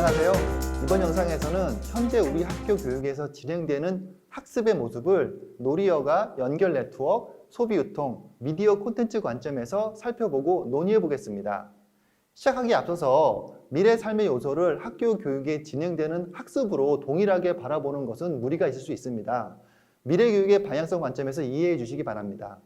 안녕하세요. 이번 영상에서는 현재 우리 학교 교육에서 진행되는 학습의 모습을 놀이여가, 연결 네트워크, 소비 유통, 미디어 콘텐츠 관점에서 살펴보고 논의해 보겠습니다. 시작하기에 앞서서 미래 삶의 요소를 학교 교육에 진행되는 학습으로 동일하게 바라보는 것은 무리가 있을 수 있습니다. 미래 교육의 방향성 관점에서 이해해 주시기 바랍니다.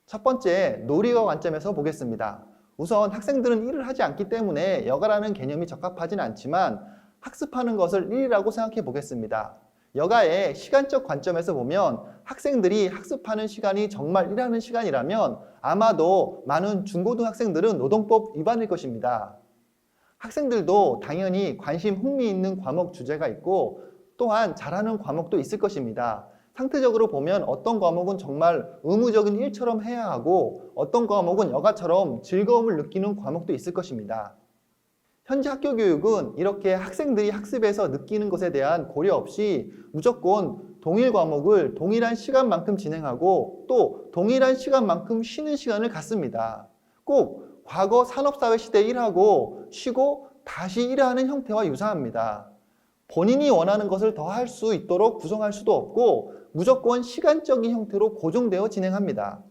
첫 번째, 놀이여가 관점에서 보겠습니다. 우선 학생들은 일을 하지 않기 때문에 여가라는 개념이 적합하진 않지만 학습하는 것을 일이라고 생각해 보겠습니다. 여가의 시간적 관점에서 보면 학생들이 학습하는 시간이 정말 일하는 시간이라면 아마도 많은 중고등학생들은 노동법 위반일 것입니다. 학생들도 당연히 관심, 흥미 있는 과목 주제가 있고 또한 잘하는 과목도 있을 것입니다. 상대적으로 보면 어떤 과목은 정말 의무적인 일처럼 해야 하고 어떤 과목은 여가처럼 즐거움을 느끼는 과목도 있을 것입니다. 현재 학교 교육은 이렇게 학생들이 학습에서 느끼는 것에 대한 고려 없이 무조건 동일 과목을 동일한 시간만큼 진행하고 또 동일한 시간만큼 쉬는 시간을 갖습니다. 꼭 과거 산업사회 시대 일하고 쉬고 다시 일하는 형태와 유사합니다. 본인이 원하는 것을 더 할 수 있도록 구성할 수도 없고 무조건 시간적인 형태로 고정되어 진행합니다.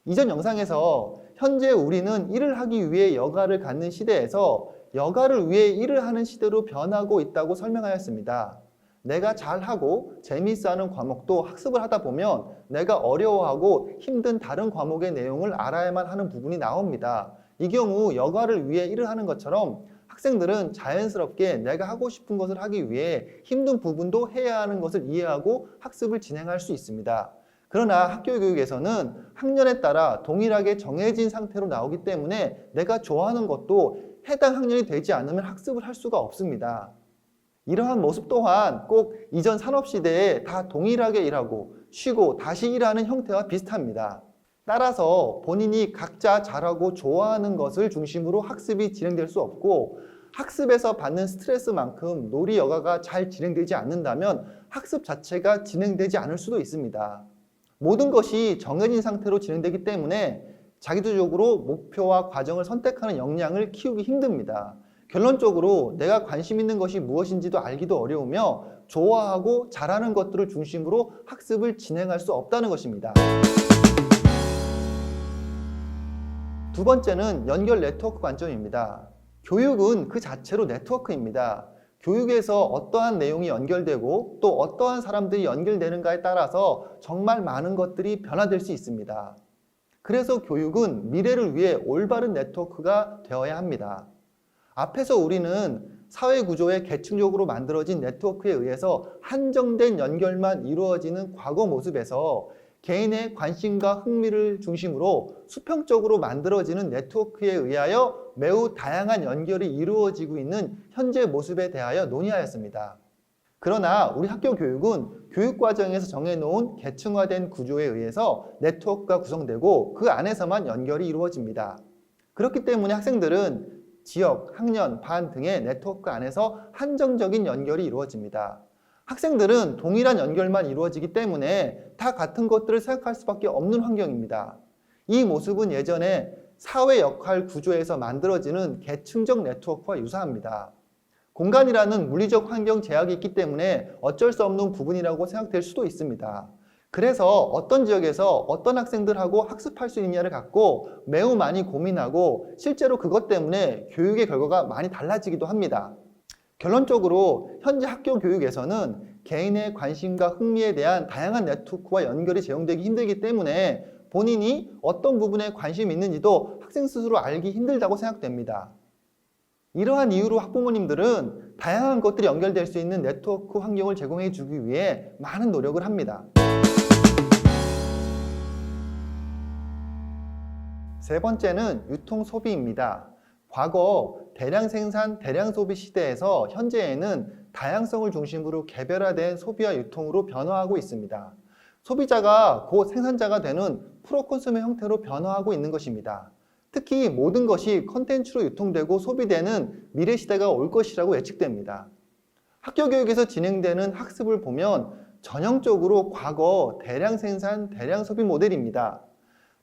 이전 영상에서 현재 우리는 일을 하기 위해 여가를 갖는 시대에서 여가를 위해 일을 하는 시대로 변하고 있다고 설명하였습니다. 내가 잘하고 재미있어하는 과목도 학습을 하다 보면 내가 어려워하고 힘든 다른 과목의 내용을 알아야만 하는 부분이 나옵니다. 이 경우 여가를 위해 일을 하는 것처럼 학생들은 자연스럽게 내가 하고 싶은 것을 하기 위해 힘든 부분도 해야 하는 것을 이해하고 학습을 진행할 수 있습니다. 그러나 학교 교육에서는 학년에 따라 동일하게 정해진 상태로 나오기 때문에 내가 좋아하는 것도 해당 학년이 되지 않으면 학습을 할 수가 없습니다. 이러한 모습 또한 꼭 이전 산업시대에 다 동일하게 일하고 쉬고 다시 일하는 형태와 비슷합니다. 따라서 본인이 각자 잘하고 좋아하는 것을 중심으로 학습이 진행될 수 없고 학습에서 받는 스트레스만큼 놀이 여가가 잘 진행되지 않는다면 학습 자체가 진행되지 않을 수도 있습니다. 모든 것이 정해진 상태로 진행되기 때문에 자기주도적으로 목표와 과정을 선택하는 역량을 키우기 힘듭니다. 결론적으로 내가 관심 있는 것이 무엇인지도 알기도 어려우며 좋아하고 잘하는 것들을 중심으로 학습을 진행할 수 없다는 것입니다. 두 번째는 연결 네트워크 관점입니다. 교육은 그 자체로 네트워크입니다. 교육에서 어떠한 내용이 연결되고 또 어떠한 사람들이 연결되는가에 따라서 정말 많은 것들이 변화될 수 있습니다. 그래서 교육은 미래를 위해 올바른 네트워크가 되어야 합니다. 앞에서 우리는 사회 구조의 계층적으로 만들어진 네트워크에 의해서 한정된 연결만 이루어지는 과거 모습에서 개인의 관심과 흥미를 중심으로 수평적으로 만들어지는 네트워크에 의하여 매우 다양한 연결이 이루어지고 있는 현재 모습에 대하여 논의하였습니다. 그러나 우리 학교 교육은 교육과정에서 정해놓은 계층화된 구조에 의해서 네트워크가 구성되고 그 안에서만 연결이 이루어집니다. 그렇기 때문에 학생들은 지역, 학년, 반 등의 네트워크 안에서 한정적인 연결이 이루어집니다. 학생들은 동일한 연결만 이루어지기 때문에 다 같은 것들을 생각할 수밖에 없는 환경입니다. 이 모습은 예전에 사회 역할 구조에서 만들어지는 계층적 네트워크와 유사합니다. 공간이라는 물리적 환경 제약이 있기 때문에 어쩔 수 없는 부분이라고 생각될 수도 있습니다. 그래서 어떤 지역에서 어떤 학생들하고 학습할 수 있느냐를 갖고 매우 많이 고민하고 실제로 그것 때문에 교육의 결과가 많이 달라지기도 합니다. 결론적으로 현재 학교 교육에서는 개인의 관심과 흥미에 대한 다양한 네트워크와 연결이 제공되기 힘들기 때문에 본인이 어떤 부분에 관심이 있는지도 학생 스스로 알기 힘들다고 생각됩니다. 이러한 이유로 학부모님들은 다양한 것들이 연결될 수 있는 네트워크 환경을 제공해 주기 위해 많은 노력을 합니다. 세 번째는 유통 소비입니다. 과거 대량 생산, 대량 소비 시대에서 현재에는 다양성을 중심으로 개별화된 소비와 유통으로 변화하고 있습니다. 소비자가 곧 생산자가 되는 프로컨슈머 형태로 변화하고 있는 것입니다. 특히 모든 것이 콘텐츠로 유통되고 소비되는 미래 시대가 올 것이라고 예측됩니다. 학교 교육에서 진행되는 학습을 보면 전형적으로 과거 대량 생산, 대량 소비 모델입니다.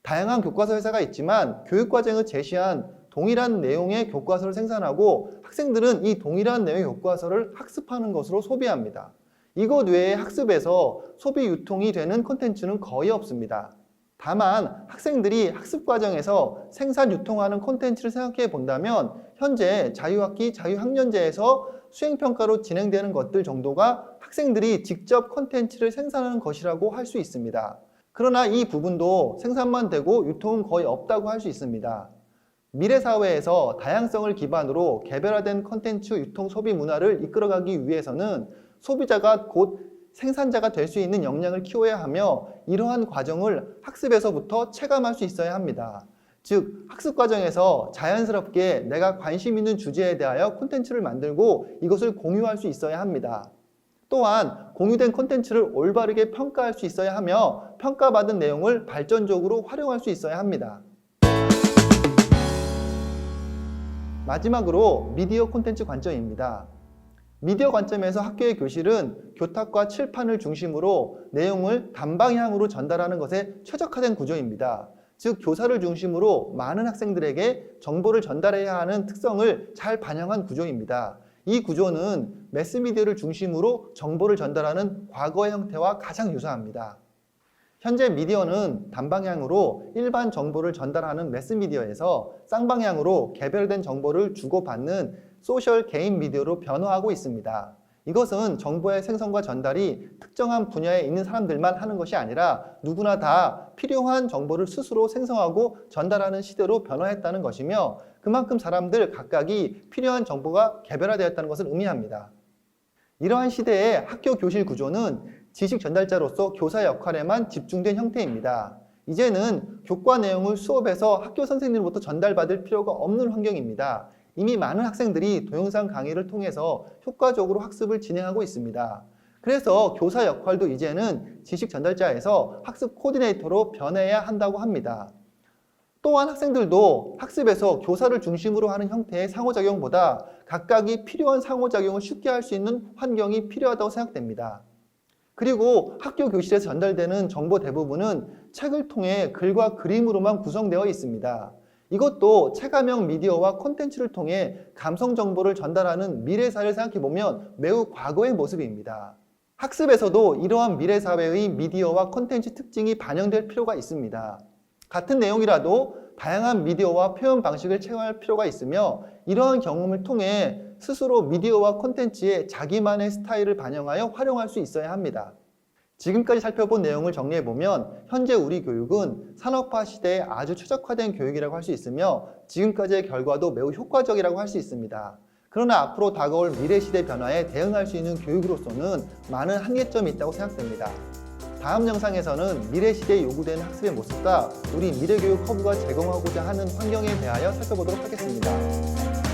다양한 교과서 회사가 있지만 교육과정을 제시한 동일한 내용의 교과서를 생산하고 학생들은 이 동일한 내용의 교과서를 학습하는 것으로 소비합니다. 이것 외에 학습에서 소비 유통이 되는 콘텐츠는 거의 없습니다. 다만 학생들이 학습 과정에서 생산 유통하는 콘텐츠를 생각해 본다면 현재 자유학기, 자유학년제에서 수행평가로 진행되는 것들 정도가 학생들이 직접 콘텐츠를 생산하는 것이라고 할 수 있습니다. 그러나 이 부분도 생산만 되고 유통은 거의 없다고 할 수 있습니다. 미래 사회에서 다양성을 기반으로 개별화된 콘텐츠 유통 소비 문화를 이끌어가기 위해서는 소비자가 곧 생산자가 될 수 있는 역량을 키워야 하며 이러한 과정을 학습에서부터 체감할 수 있어야 합니다. 즉, 학습 과정에서 자연스럽게 내가 관심 있는 주제에 대하여 콘텐츠를 만들고 이것을 공유할 수 있어야 합니다. 또한 공유된 콘텐츠를 올바르게 평가할 수 있어야 하며 평가받은 내용을 발전적으로 활용할 수 있어야 합니다. 마지막으로 미디어 콘텐츠 관점입니다. 미디어 관점에서 학교의 교실은 교탁과 칠판을 중심으로 내용을 단방향으로 전달하는 것에 최적화된 구조입니다. 즉, 교사를 중심으로 많은 학생들에게 정보를 전달해야 하는 특성을 잘 반영한 구조입니다. 이 구조는 매스미디어를 중심으로 정보를 전달하는 과거의 형태와 가장 유사합니다. 현재 미디어는 단방향으로 일반 정보를 전달하는 매스미디어에서 쌍방향으로 개별된 정보를 주고받는 소셜 개인 미디어로 변화하고 있습니다. 이것은 정보의 생성과 전달이 특정한 분야에 있는 사람들만 하는 것이 아니라 누구나 다 필요한 정보를 스스로 생성하고 전달하는 시대로 변화했다는 것이며 그만큼 사람들 각각이 필요한 정보가 개별화되었다는 것을 의미합니다. 이러한 시대의 학교 교실 구조는 지식 전달자로서 교사 역할에만 집중된 형태입니다. 이제는 교과 내용을 수업에서 학교 선생님으로부터 전달받을 필요가 없는 환경입니다. 이미 많은 학생들이 동영상 강의를 통해서 효과적으로 학습을 진행하고 있습니다. 그래서 교사 역할도 이제는 지식 전달자에서 학습 코디네이터로 변해야 한다고 합니다. 또한 학생들도 학습에서 교사를 중심으로 하는 형태의 상호작용보다 각각이 필요한 상호작용을 쉽게 할 수 있는 환경이 필요하다고 생각됩니다. 그리고 학교 교실에서 전달되는 정보 대부분은 책을 통해 글과 그림으로만 구성되어 있습니다. 이것도 체감형 미디어와 콘텐츠를 통해 감성 정보를 전달하는 미래사회를 생각해보면 매우 과거의 모습입니다. 학습에서도 이러한 미래사회의 미디어와 콘텐츠 특징이 반영될 필요가 있습니다. 같은 내용이라도 다양한 미디어와 표현 방식을 체험할 필요가 있으며 이러한 경험을 통해 스스로 미디어와 콘텐츠에 자기만의 스타일을 반영하여 활용할 수 있어야 합니다. 지금까지 살펴본 내용을 정리해보면 현재 우리 교육은 산업화 시대에 아주 최적화된 교육이라고 할 수 있으며 지금까지의 결과도 매우 효과적이라고 할 수 있습니다. 그러나 앞으로 다가올 미래 시대 변화에 대응할 수 있는 교육으로서는 많은 한계점이 있다고 생각됩니다. 다음 영상에서는 미래 시대에 요구되는 학습의 모습과 우리 미래 교육 허브가 제공하고자 하는 환경에 대하여 살펴보도록 하겠습니다.